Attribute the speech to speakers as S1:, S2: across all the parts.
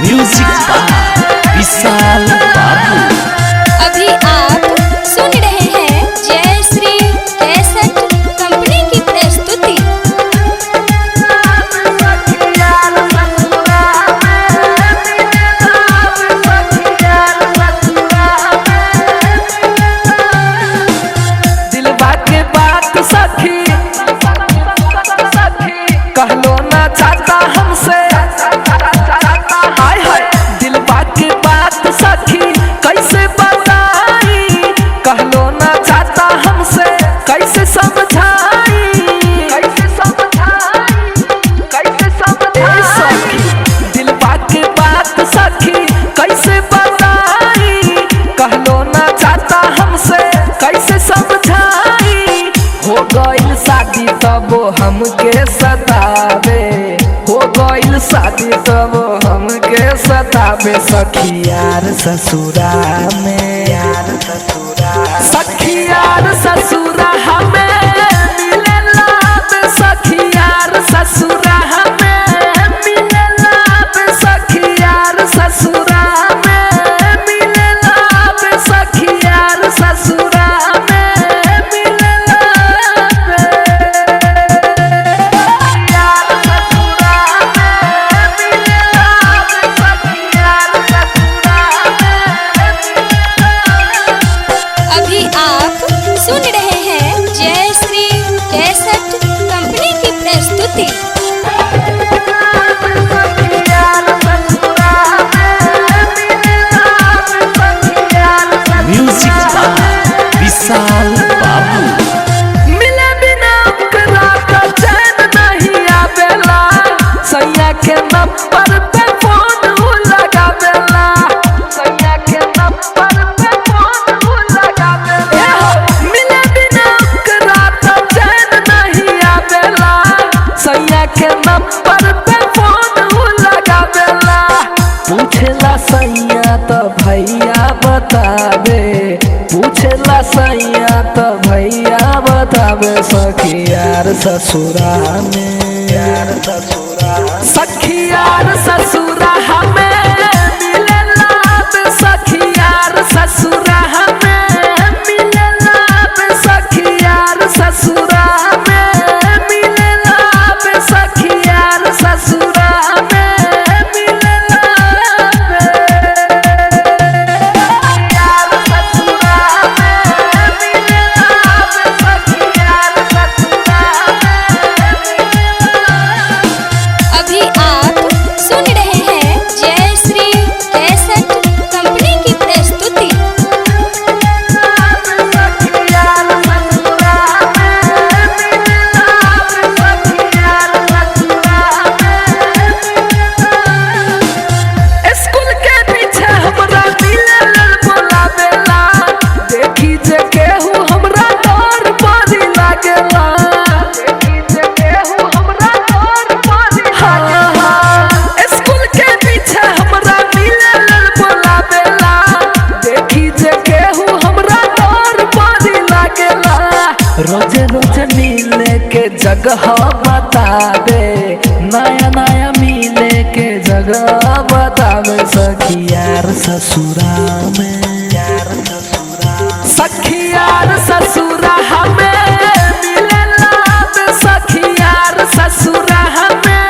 S1: Music by विशाल बाबू।
S2: अभी आप सुन रहे हैं जय श्री कैसेट कंपनी की प्रस्तुति।
S3: दिलवा के बात सखी कहलो ना चाहता हमसे, हाय हाय दिलवा के बात सखी कैसे बताई, कहलो ना चाहता हमसे कैसे समझाई, कैसे समझाई, कैसे समझाई सखी। दिलवा के बात सखी कैसे बताई, कहलो ना चाहता हमसे कैसे समझाई। हो गइल शादी तब हमके सतावे, हो गइल शादी तब हमके सतावे सखी यार ससुरा में, यार ससुरा सखी यार ससुरा हमें मिलेला बे सखी यार ससुरा हमें मिलेला बे सखी यार ससुरा में मिलेला बे सखी यार ससुरा में मिलेला बे यार ससुरा में मिलेला बे सखी यार ससुरा में।
S2: अभी आप सुन रहे हैं जय श्री कैसेट कंपनी की प्रस्तुति।
S1: म्यूजिक बाय विशाल बाबू।
S3: मिले बिना ओकरा का चैन नहीं आवेला, सैया के नंबर पे फोन उ लगावेला, सैया के नंबर पे फोन उ लगावेला। मिले बिना ओकरा का चैन नहीं आवेला, सैया के नंबर पे फोन उ लगावेला। पूछेला सैया तो भैया बतावे, पूछेला सैया तो भैया बतावे सखी यार ससुरा में, यार ससुरा सखी यार ससुरा हमें मिलेला बे सखी यार ससुरा हमें मिलेला बे सखी यार ससुरा में मिलेला बे सखी यार ससुरा में मिलेला बे यार ससुरा में मिलेला बे सखी यार ससुरा में।
S2: अभी आप सुन रहे हैं जय श्री कैसेट कंपनी की प्रस्तुति।
S3: स्कूल के पीछे हमरा मिलल बोलावेला, देखी जे केहू हमरा डर बड़ी लागेला, देखी जे केहू हमरा डर बड़ी लागेला। स्कूल के पीछे हमरा मिलल बोलावेला, देखी जे केहू हमरा डर बड़ी लागेला। रोजे रोजे मिले के जगह बतावे, नया नया मिले के जगह बतावे सखी यार ससुरा में, यार ससुरा सखी यार ससुरा हमें मिलेला बे सखी यार ससुरा हमें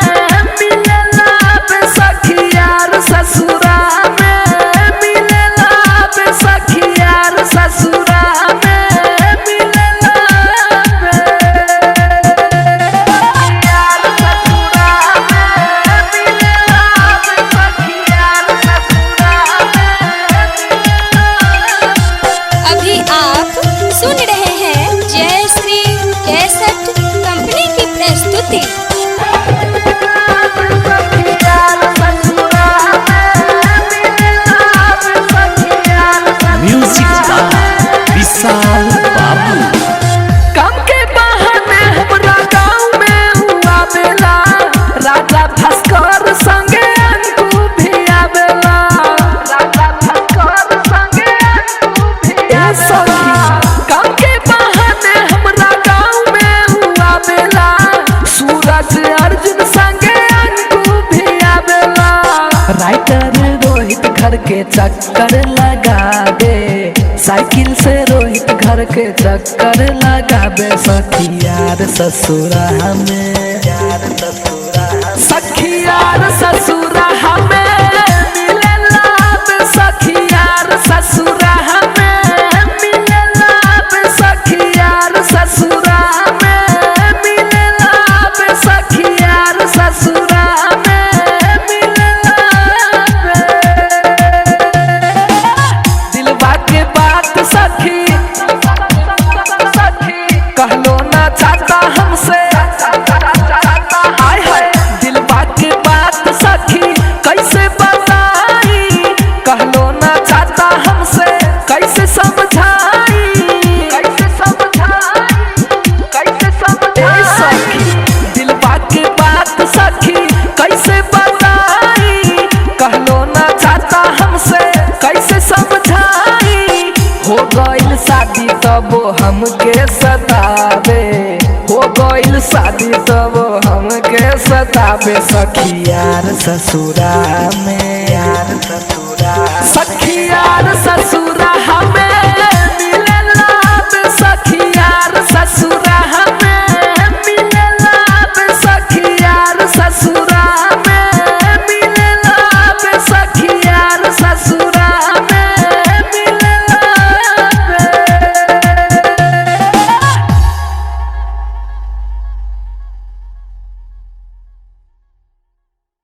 S3: मिलेला बे सखी यार ससुरा में मिलेला बे सखी यार ससुरा में मिलेला बे यार ससुरा में मिलेला बे सखी यार ससुरा में।
S2: अभी आप सुन रहे हैं जय श्री कैसेट कंपनी की प्रस्तुति।
S1: म्यूजिक बाय विशाल बाबू।
S3: काम के बहाने हमरा गाँव में हुआ बेला, राजा भास्कर संगे अंकु भी आवेला, राजा भास्कर संगे अंकु भी आवेला। काम के बहाने हमरा गाँव में हुआ बेला, के चक्कर लगावे, साइकिल से रोहित घर के चक्कर लगावे। सखी यार ससुरा हमें सखी यार ससुरा हमें मिले लाभ, सखी यार ससुरा हमें मिले लाभ, सखी यार ससुरा हमें मिले लाभ, सखी यार ससुरा हमें मिले लाभ। दिलवा के बात सखी कहलो ना चाहता हमसे, हाय हाय दिलवा के बात सखी कैसे बताई, कहलो ना चाहता हमसे कैसे समझाई, कैसे समझाई सखी। दिलवा के बात सखी कैसे बताई, कहलो ना चाहता हमसे कैसे समझाई। हो गइल शादी तब हमके सतावे, हो गइल शादी तब हमके सतावे। सखी यार ससुरा में